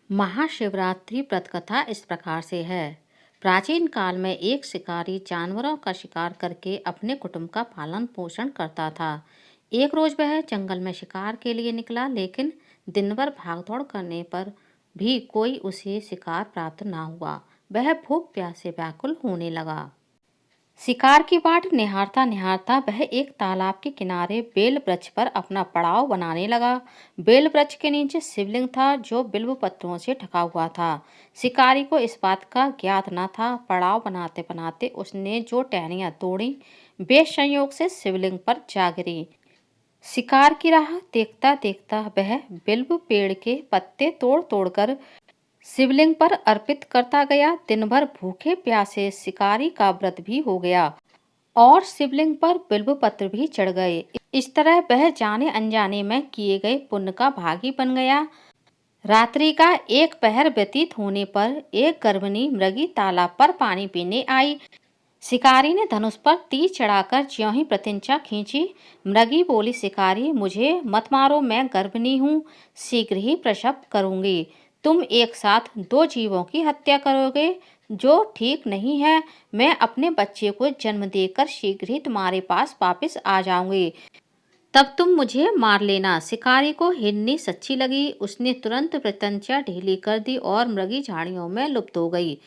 महाशिवरात्रि व्रत कथा इस प्रकार से है। प्राचीन काल में एक शिकारी जानवरों का शिकार करके अपने कुटुंब का पालन पोषण करता था। एक रोज वह जंगल में शिकार के लिए निकला, लेकिन दिन भर भागदौड़ करने पर भी कोई उसे शिकार प्राप्त ना हुआ। वह भूख प्यास से व्याकुल होने लगा। शिकार की बाट निहारता निहारता वह एक तालाब के किनारे बेल वृक्ष पर अपना पड़ाव बनाने लगा। बेल वृक्ष के नीचे शिवलिंग था, जो बिल्व पत्रों से ढका हुआ था। शिकारी को इस बात का ज्ञात न था। पड़ाव बनाते बनाते उसने जो टहनियां तोड़ी, वे संयोग से शिवलिंग पर जा गिरी। शिकार की राह देखता देखता वह बिल्व पेड़ के पत्ते तोड़ तोड़कर शिवलिंग पर अर्पित करता गया। दिन भर भूखे प्यासे शिकारी का व्रत भी हो गया और शिवलिंग पर बिल्व पत्र भी चढ़ गए। इस तरह वह जाने अनजाने में किए गए पुण्य का भागी बन गया। रात्रि का एक पहर व्यतीत होने पर एक गर्भिणी मृगी तालाब पर पानी पीने आई। शिकारी ने धनुष पर तीर चढ़ाकर ज्यों ही प्रतिज्ञा खींची। मृगी बोली, शिकारी मुझे मत मारो, मैं गर्भिणी हूँ, शीघ्र ही प्रसव करूंगी। तुम एक साथ दो जीवों की हत्या करोगे, जो ठीक नहीं है। मैं अपने बच्चे को जन्म देकर शीघ्र ही तुम्हारे पास वापस आ जाऊंगी, तब तुम मुझे मार लेना। शिकारी को हिरनी सच्ची लगी। उसने तुरंत प्रतिज्ञा ढीली कर दी और मृगी झाड़ियों में लुप्त हो गई।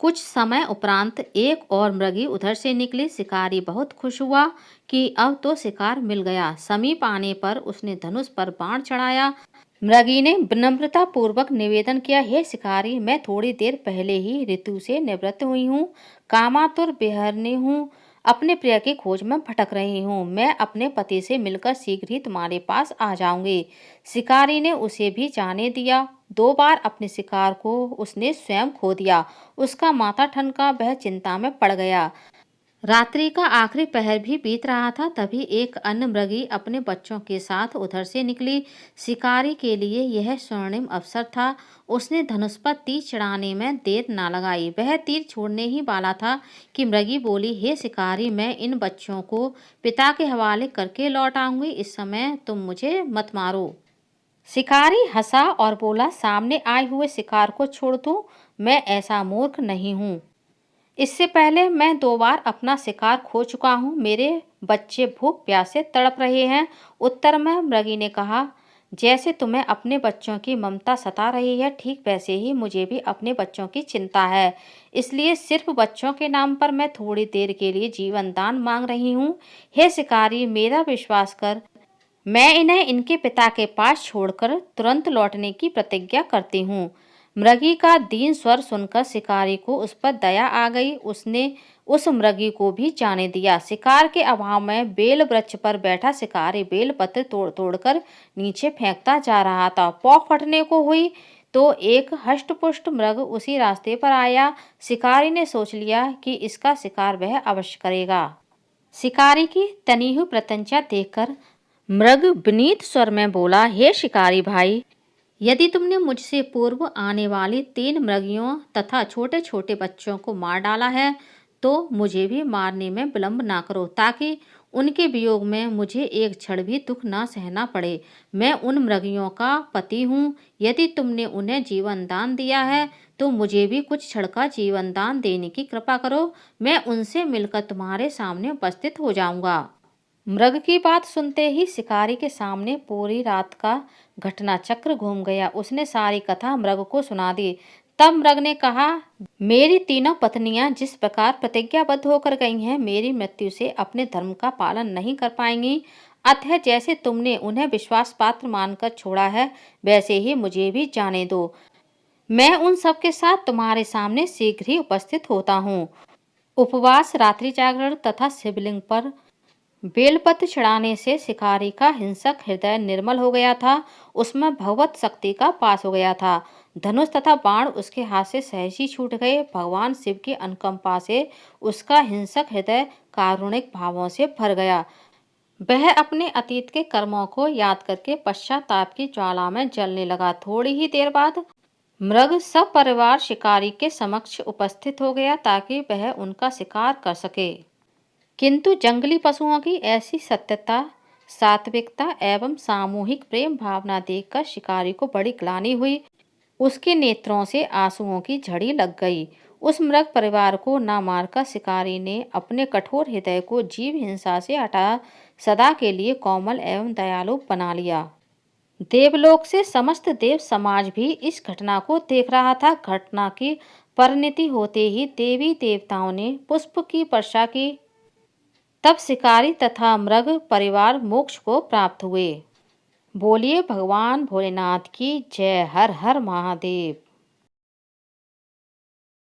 कुछ समय उपरांत एक और मृगी उधर से निकली। शिकारी बहुत खुश हुआ कि अब तो शिकार मिल गया। समीप आने पर उसने धनुष पर बाण चढ़ाया। मृगी ने विनम्रता पूर्वक निवेदन किया, हे शिकारी, मैं थोड़ी देर पहले ही ऋतु से निवृत्त हुई हूँ, कामातुर बेहरनी हूँ, अपने प्रिय की खोज में भटक रही हूँ। मैं अपने पति से मिलकर शीघ्र ही तुम्हारे पास आ जाऊंगी। शिकारी ने उसे भी जाने दिया। दो बार अपने शिकार को उसने स्वयं खो दिया। उसका माथा ठनका, वह चिंता में पड़ गया। रात्रि का आखिरी पहर भी बीत रहा था। तभी एक अन्य मृगी अपने बच्चों के साथ उधर से निकली। शिकारी के लिए यह स्वर्णिम अवसर था। उसने धनुष पर तीर चढ़ाने में देर ना लगाई। वह तीर छोड़ने ही वाला था कि मृगी बोली, हे शिकारी, मैं इन बच्चों को पिता के हवाले करके लौट आऊंगी। इस समय तुम मुझे मत मारो। शिकारी हंसा और बोला, सामने आए हुए शिकार को छोड़ दूं? मैं ऐसा मूर्ख नहीं हूँ। इससे पहले मैं दो बार अपना शिकार खो चुका हूँ। मेरे बच्चे भूख प्यास से तड़प रहे हैं। उत्तर में मृगी ने कहा, जैसे तुम्हें अपने बच्चों की ममता सता रही है, ठीक वैसे ही मुझे भी अपने बच्चों की चिंता है। इसलिए सिर्फ बच्चों के नाम पर मैं थोड़ी देर के लिए जीवन दान मांग रही हूँ। हे शिकारी, मेरा विश्वास कर, मैं इन्हें इनके पिता के पास छोड़कर तुरंत लौटने की प्रतिज्ञा करती हूँ। मृगी का दीन स्वर सुनकर शिकारी को उस पर दया आ गई। उसने उस मृगी को भी जाने दिया। शिकार के अभाव में बेल वृक्ष पर बैठा शिकारी बेल पत्र तोड़ तोड़कर नीचे फेंकता जा रहा था। पौ फटने को हुई तो एक हष्टपुष्ट मृग उसी रास्ते पर आया। शिकारी ने सोच लिया कि इसका शिकार वह अवश्य करेगा। शिकारी की तनी हुई प्रत्यंचा देखकर मृग विनीत स्वर में बोला, हे शिकारी भाई, यदि तुमने मुझसे पूर्व आने वाली 3 मृगियों तथा छोटे छोटे बच्चों को मार डाला है, तो मुझे भी मारने में विलंब ना करो, ताकि उनके वियोग में मुझे एक क्षण भी दुख ना सहना पड़े। मैं उन मृगियों का पति हूँ। यदि तुमने उन्हें जीवन दान दिया है, तो मुझे भी कुछ क्षण का जीवन दान देने की कृपा करो। मैं उनसे मिलकर तुम्हारे सामने उपस्थित हो जाऊंगा। मृग की बात सुनते ही शिकारी के सामने पूरी रात का घटना चक्र घूम गया। उसने सारी कथा मृग को सुना दी। तब मृग ने कहा, मेरी तीनों पत्नियां जिस प्रकार प्रतिज्ञाबद्ध होकर गई हैं, मेरी मृत्यु से अपने धर्म का पालन नहीं कर पाएंगी। अतः जैसे तुमने उन्हें विश्वास पात्र मानकर छोड़ा है, वैसे ही मुझे भी जाने दो। मैं उन सब के साथ तुम्हारे सामने शीघ्र ही उपस्थित होता हूँ। उपवास, रात्रि जागरण तथा शिवलिंग पर बेलपत्र चढ़ाने से शिकारी का हिंसक हृदय निर्मल हो गया था। उसमें भगवत शक्ति का पास हो गया था। धनुष तथा बाण उसके हाथ से सहज ही छूट गए। भगवान शिव की अनुकंपा से उसका हिंसक हृदय कारुणिक भावों से भर गया। वह अपने अतीत के कर्मों को याद करके पश्चाताप की ज्वाला में जलने लगा। थोड़ी ही देर बाद मृग सब परिवार शिकारी के समक्ष उपस्थित हो गया, ताकि वह उनका शिकार कर सके। किंतु जंगली पशुओं की ऐसी सत्यता, सात्विकता एवं सामूहिक प्रेम भावना देखकर शिकारी को बड़ी ग्लानि हुई। उसके नेत्रों से आंसुओं की झड़ी लग गई। उस मृग परिवार को न मारकर शिकारी ने अपने कठोर हृदय को जीव हिंसा से हटा सदा के लिए कोमल एवं दयालु बना लिया। देवलोक से समस्त देव समाज भी इस घटना को देख रहा था। घटना की परिणति होते ही देवी देवताओं ने पुष्प की वर्षा की। तब शिकारी तथा मृग परिवार मोक्ष को प्राप्त हुए। बोलिए भगवान भोलेनाथ की जय। हर हर महादेव।